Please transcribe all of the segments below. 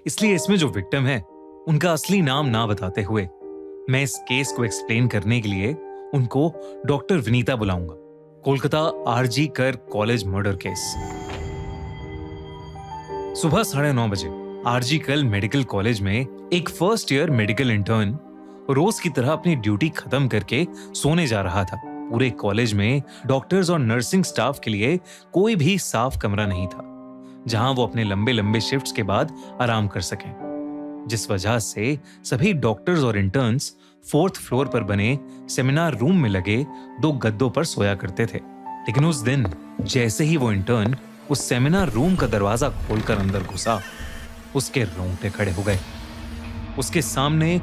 इसलिए इसमें जो विक्टिम है उनका असली नाम ना बताते हुए मैं इस केस को एक्सप्लेन करने के लिए उनको डॉक्टर विनीता बुलाऊंगा। कोलकाता आरजी कर कॉलेज मर्डर केस। सुबह 9:30 बजे आरजी कर मेडिकल कॉलेज में एक फर्स्ट ईयर मेडिकल इंटर्न रोज की तरह अपनी ड्यूटी खत्म करके सोने जा रहा था। पूरे कॉलेज में डॉक्टर्स और नर्सिंग स्टाफ के लिए कोई भी साफ कमरा नहीं था जहां वो अपने लंबे लंबे शिफ्ट्स के बाद आराम कर सकें, जिस वजह से सभी डॉक्टर्स और इंटर्न्स 4th फ्लोर पर बने सेमिनार रूम में लगे 2 गद्दों पर सोया करते थे। लेकिन उस दिन जैसे ही वो इंटर्न उस सेमिनार रूम का दरवाजा खोलकर अंदर घुसा, उसके रोंगटे खड़े हो गए। उसके सामने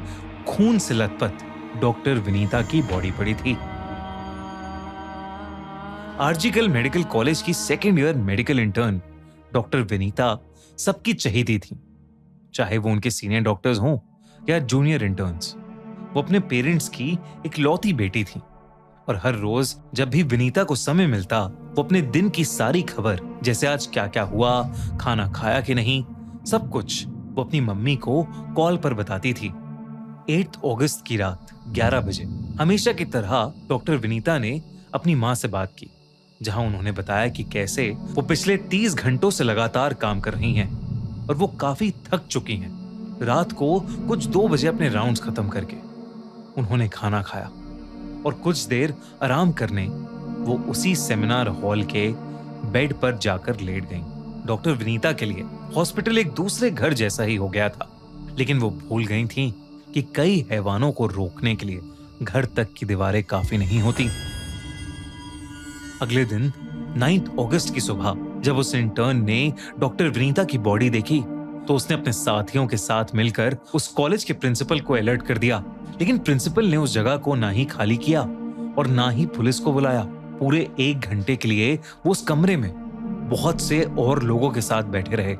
खून से लथपथ डॉक्टर विनीता की बॉडी पड़ी थी। आरजीकल मेडिकल कॉलेज की 2nd year medical intern doctor Vinita सबकी चहेती थी, चाहे वो उनके सीनियर डॉक्टर्स हों या जूनियर इंटर्न्स। वो अपने पेरेंट्स की इकलौती बेटी थी और हर रोज जब भी विनीता को समय मिलता वो अपने दिन की सारी खबर, जैसे आज क्या क्या हुआ, खाना खाया कि नहीं, सब कुछ वो अपनी मम्मी को कॉल पर बताती थी। 8 अगस्त की रात 11 बजे हमेशा की तरह डॉक्टर विनीता ने अपनी मां से बात की, जहां उन्होंने बताया कि कैसे वो पिछले 30 घंटों से लगातार काम कर रही हैं और वो काफी थक चुकी हैं। रात को कुछ 2 बजे अपने राउंड्स खत्म करके उन्होंने खाना खाया और कुछ देर आराम करने वो उसी सेमिनार हॉल के बेड पर जाकर लेट गईं। डॉक्टर विनीता के लिए हॉस्पिटल एक दूसरे घर जैसा ही हो गया था, लेकिन वो भूल गई थीं कि कई हैवानों को रोकने के लिए घर तक की दीवारें काफी नहीं होती। अगले दिन 9 अगस्त की सुबह जब उस इंटर्न ने डॉक्टर विनीता की बॉडी देखी तो उसने अपने साथियों के साथ मिलकर उस कॉलेज के प्रिंसिपल को अलर्ट कर दिया। लेकिन प्रिंसिपल ने उस जगह को ना ही खाली किया और ना ही पुलिस को बुलाया। पूरे 1 घंटे के लिए वो उस कमरे में बहुत से और लोगों के साथ बैठे रहे।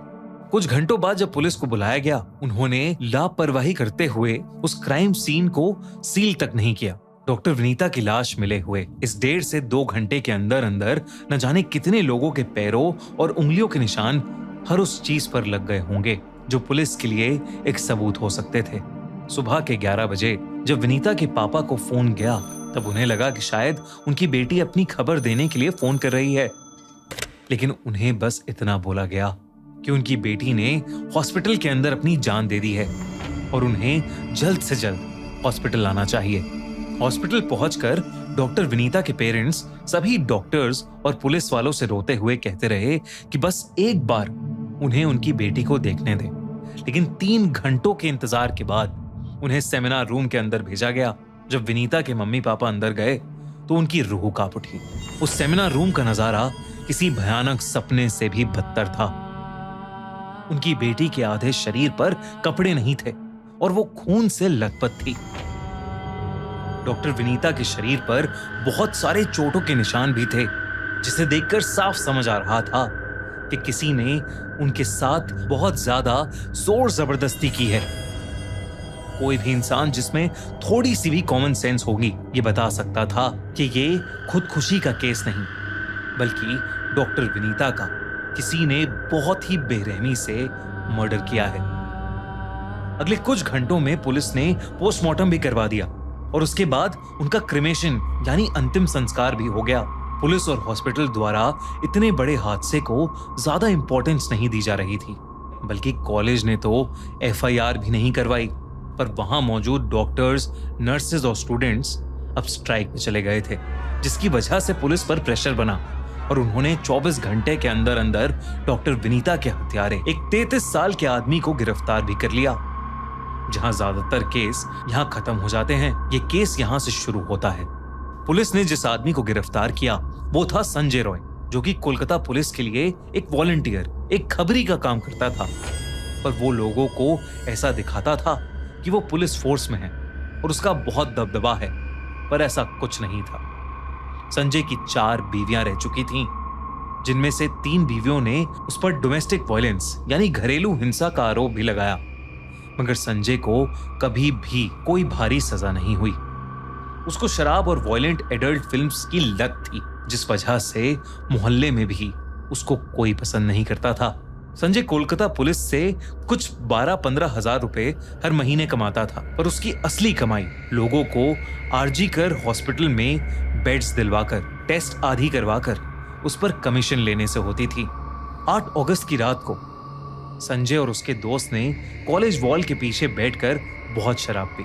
कुछ घंटों बाद जब पुलिस को बुलाया गया, उन्होंने लापरवाही करते हुए उस क्राइम सीन को सील तक नहीं किया। डॉक्टर विनीता की लाश मिले हुए इस 1.5 से 2 घंटे के अंदर अंदर न जाने कितने लोगों के पैरों और उंगलियों के निशान हर उस चीज पर लग गए होंगे जो पुलिस के लिए एक सबूत हो सकते थे। सुबह के 11 बजे जब विनीता के पापा को फोन गया, तब उन्हें लगा कि शायद उनकी बेटी अपनी खबर देने के लिए फोन कर रही है। लेकिन उन्हें बस इतना बोला गया कि उनकी बेटी ने हॉस्पिटल के अंदर अपनी जान दे दी है और उन्हें जल्द से जल्द हॉस्पिटल आना चाहिए। हॉस्पिटल पहुंचकर डॉक्टर विनीता के पेरेंट्स सभी डॉक्टर्स और पुलिस वालों से रोते हुए कहते रहे कि बस एक बार उन्हें उनकी बेटी को देखने दें। लेकिन 3 घंटों के इंतजार के बाद उन्हें सेमिनार रूम के अंदर भेजा गया। जब विनीता के मम्मी पापा अंदर गए तो उनकी रूह कांप उठी। उस सेमिनार रूम का नजारा किसी भयानक सपने से भी बदतर था। उनकी बेटी के आधे शरीर पर कपड़े नहीं थे और वो खून से लथपथ थी। डॉक्टर विनीता के शरीर पर बहुत सारे चोटों के निशान भी थे, जिसे देखकर साफ समझ आ रहा था कि किसी ने उनके साथ बहुत ज्यादा जोर जबरदस्ती की है। कोई भी इंसान जिसमें थोड़ी सी भी कॉमन सेंस होगी ये बता सकता था कि ये खुदकुशी का केस नहीं, बल्कि डॉक्टर विनीता का किसी ने बहुत ही बेरहमी से मर्डर किया है। अगले कुछ घंटों में पुलिस ने पोस्टमार्टम भी करवा दिया और उसके बाद उनका क्रिमेशन यानी अंतिम संस्कार भी हो गया। पुलिस और हॉस्पिटल द्वारा इतने बड़े हादसे को ज्यादा इंपॉर्टेंस नहीं दी जा रही थी, बल्कि कॉलेज ने तो FIR भी नहीं करवाई। पर वहां मौजूद डॉक्टर्स, नर्सेज और स्टूडेंट्स अब स्ट्राइक में चले गए थे, जिसकी वजह से पुलिस पर प्रेशर बना और उन्होंने 24 घंटे के अंदर अंदर डॉक्टर विनीता के हत्यारे एक 33 साल के आदमी को गिरफ्तार भी कर लिया। जहां ज्यादातर केस यहां खत्म हो जाते हैं, ये केस यहां से शुरू होता है। पुलिस ने जिस आदमी को गिरफ्तार किया वो था संजय रॉय, जो कि कोलकाता पुलिस के लिए एक वॉलंटियर, एक खबरी का काम करता था। पर वो लोगों को ऐसा दिखाता था कि वो पुलिस फोर्स में है और उसका बहुत दबदबा है, पर ऐसा कुछ नहीं था। संजय की 4 बीवियां रह चुकी थीं, जिनमें से 3 बीवियों ने उस पर डोमेस्टिक वायलेंस यानी घरेलू हिंसा का आरोप भी लगाया, मगर संजय को कभी भी कोई भारी सजा नहीं हुई। उसको शराब और वायलेंट एडल्ट फिल्म्स की लत थी, जिस वजह से मोहल्ले में भी उसको कोई पसंद नहीं करता था। संजय कोलकाता पुलिस से कुछ 12-15 हजार रुपए हर महीने कमाता था, पर उसकी असली कमाई लोगों को आरजीकर हॉस्पिटल में बेड्स दिलवाकर, टेस्ट आदि करवाकर उस पर कमीशन लेने से होती थी। 8 अगस्त की रात को संजय और उसके दोस्त ने कॉलेज वॉल के पीछे बैठकर बहुत शराब पी,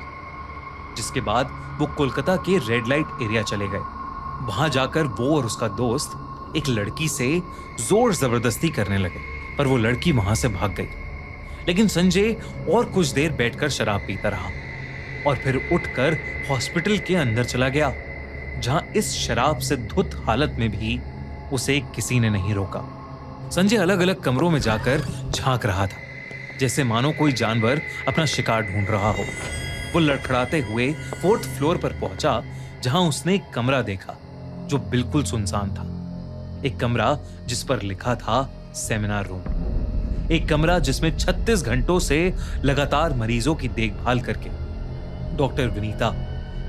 जिसके बाद वो कोलकाता के रेड लाइट एरिया चले गए। वहां जाकर वो और उसका दोस्त एक लड़की से जोर जबरदस्ती करने लगे, पर वो लड़की वहां से भाग गई। लेकिन संजय और कुछ देर बैठकर शराब पीता रहा और फिर उठकर हॉस्पिटल के अंदर चला गया, जहां इस शराब से धुत हालत में भी उसे किसी ने नहीं रोका। संजय अलग अलग कमरों में जाकर झांक रहा था, जैसे मानो कोई जानवर अपना शिकार ढूंढ रहा हो। वो लड़खड़ाते हुए 4th फ्लोर पर पहुंचा, जहां उसने एक कमरा देखा जो बिल्कुल सुनसान था। एक कमरा जिस पर लिखा था सेमिनार रूम। एक कमरा जिसमें 36 घंटों से लगातार मरीजों की देखभाल करके डॉक्टर विनीता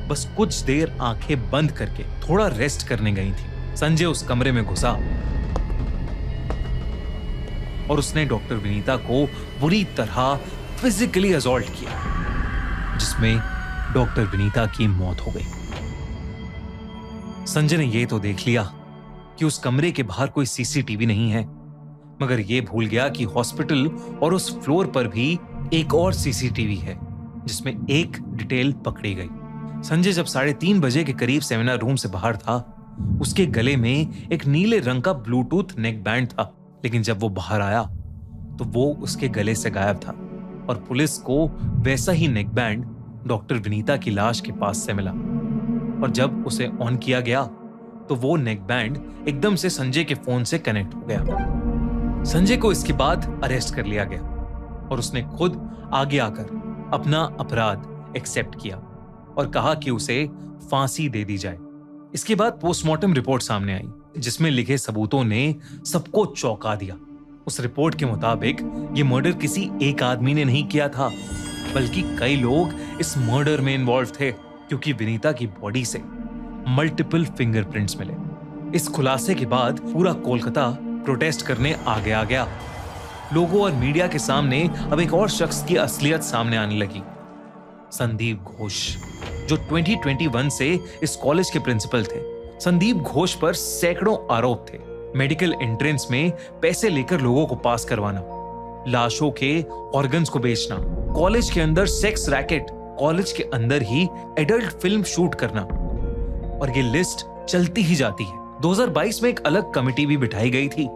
बस कुछ देर आंखें बंद करके थोड़ा रेस्ट करने गई थी। संजय उस कमरे में घुसा और उसने डॉक्टर विनीता को बुरी तरह फिजिकली असॉल्ट किया, जिसमें डॉक्टर विनीता की मौत हो गई। संजय ने यह तो देख लिया कि उस कमरे के बाहर कोई सीसीटीवी नहीं है, मगर यह भूल गया कि हॉस्पिटल और उस फ्लोर पर भी एक और सीसीटीवी है, जिसमें एक डिटेल पकड़ी गई। संजय जब 3:30 बजे के करीब सेमिनार रूम से बाहर था, उसके गले में एक नीले रंग का ब्लूटूथ नेक बैंड था, लेकिन जब वो बाहर आया तो वो उसके गले से गायब था और पुलिस को वैसा ही नेक बैंड डॉक्टर विनीता की लाश के पास से मिला। और जब उसे ऑन किया गया तो वो नेक बैंड एकदम से संजय के फोन से कनेक्ट हो गया। संजय को इसके बाद अरेस्ट कर लिया गया और उसने खुद आगे आकर अपना अपराध एक्सेप्ट किया और कहा कि उसे फांसी दे दी जाए। इसके बाद पोस्टमार्टम रिपोर्ट सामने आई, जिसमें लिखे सबूतों ने सबको चौंका दिया। उस रिपोर्ट के मुताबिक ये मर्डर किसी एक आदमी ने नहीं किया था, बल्कि कई लोग इस मर्डर में इन्वॉल्व थे, क्योंकि विनीता की बॉडी से मल्टीपल फिंगरप्रिंट्स मिले। इस खुलासे के बाद पूरा कोलकाता प्रोटेस्ट करने आगे आ गया। लोगों और मीडिया के सामने अब एक और शख्स की असलियत सामने आने लगी, संदीप घोष, जो 2021 से इस कॉलेज के प्रिंसिपल थे। संदीप घोष पर सैकड़ों आरोप थे। मेडिकल एंट्रेंस में पैसे लेकर लोगों को पास करवाना, लाशों के ऑर्गन्स को बेचना, कॉलेज के अंदर सेक्स रैकेट, कॉलेज के अंदर ही एडल्ट फिल्म शूट करना, और ये लिस्ट चलती ही जाती है। 2022 में एक अलग कमेटी भी बिठाई गई थी,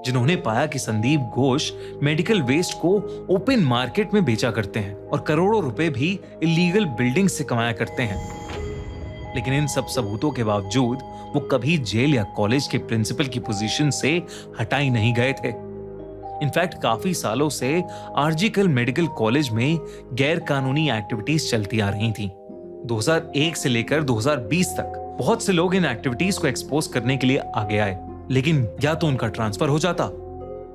जिन्होंने पाया कि संदीप घोष मेडिकल वेस्ट को ओपन मार्केट में बेचा करते हैं और करोड़ों रुपए भी इलीगल बिल्डिंग से कमाया करते हैं। लेकिन इन सब सबूतों के बावजूद वो कभी जेल या कॉलेज के प्रिंसिपल की पोजीशन से हटाई नहीं गए थे। इनफैक्ट काफी सालों से आरजीकर मेडिकल कॉलेज में गैर कानूनी एक्टिविटीज चलती आ रही थी। 2001 से लेकर 2020 तक बहुत से लोग इन एक्टिविटीज को एक्सपोज करने के लिए आगे आए, लेकिन या तो उनका ट्रांसफर हो जाता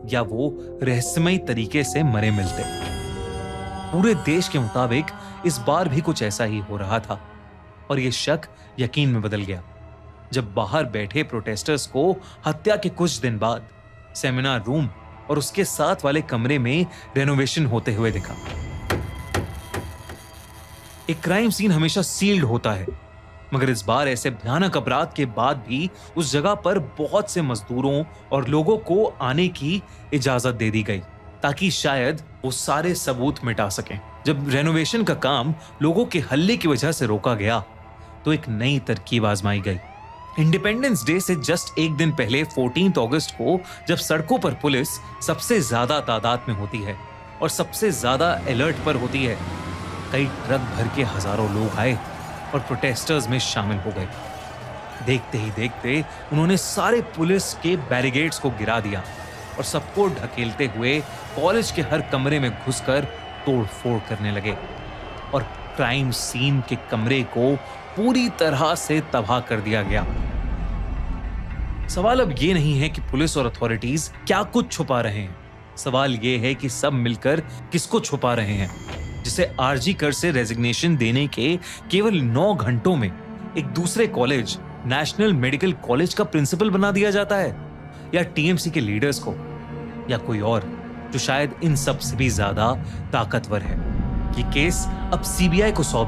या वो रहस्यमयी तरीके से मरे मिलते। पूरे देश के मुताबिक इस बार भी कुछ ऐसा ही हो रहा था और ये शक यकीन में बदल गया जब बाहर बैठे प्रोटेस्टर्स को हत्या के कुछ दिन बाद सेमिनार रूम और उसके साथ वाले कमरे में रेनोवेशन होते हुए दिखा। एक क्राइम सीन हमेशा सील्ड होता है, मगर इस बार ऐसे भयानक अपराध के बाद भी उस जगह पर बहुत से मजदूरों और लोगों को आने की इजाजत दे दी गई, ताकि शायद वो सारे सबूत मिटा सकें। जब रेनोवेशन का काम लोगों के हल्ले की वजह से रोका गया तो एक नई तरकीब आजमाई गई। इंडिपेंडेंस डे से जस्ट एक दिन पहले 14 अगस्त को, जब सड़कों पर पुलिस सबसे ज्यादा तादाद में होती है और सबसे ज्यादा अलर्ट पर होती है, कई ट्रक भर के हजारों लोग आए और प्रोटेस्टर्स में शामिल हो गए। देखते ही देखते उन्होंने सारे पुलिस के बैरिकेड्स को गिरा दिया और सबको ढकेलते हुए कॉलेज के हर कमरे में घुसकर तोड़फोड़ करने लगे और क्राइम सीन के कमरे को पूरी तरह से तबाह कर दिया गया। सवाल अब ये नहीं है कि पुलिस और अथॉरिटीज क्या कुछ छुपा रहे हैं, सवाल ये है कि सब मिलकर किसको छुपा रहे हैं, जिसे आरजीकर से रेजिग्नेशन देने के केवल 9 घंटों में एक दूसरे कॉलेज, नेशनल मेडिकल कॉलेज का प्रिंसिपल बना दिया जाता है, या टीएमसी के लीडर्स को, या कोई और जो शायद इन सब से भी ज्यादा ताकतवर है। ये केस अब सीबीआई को सौंप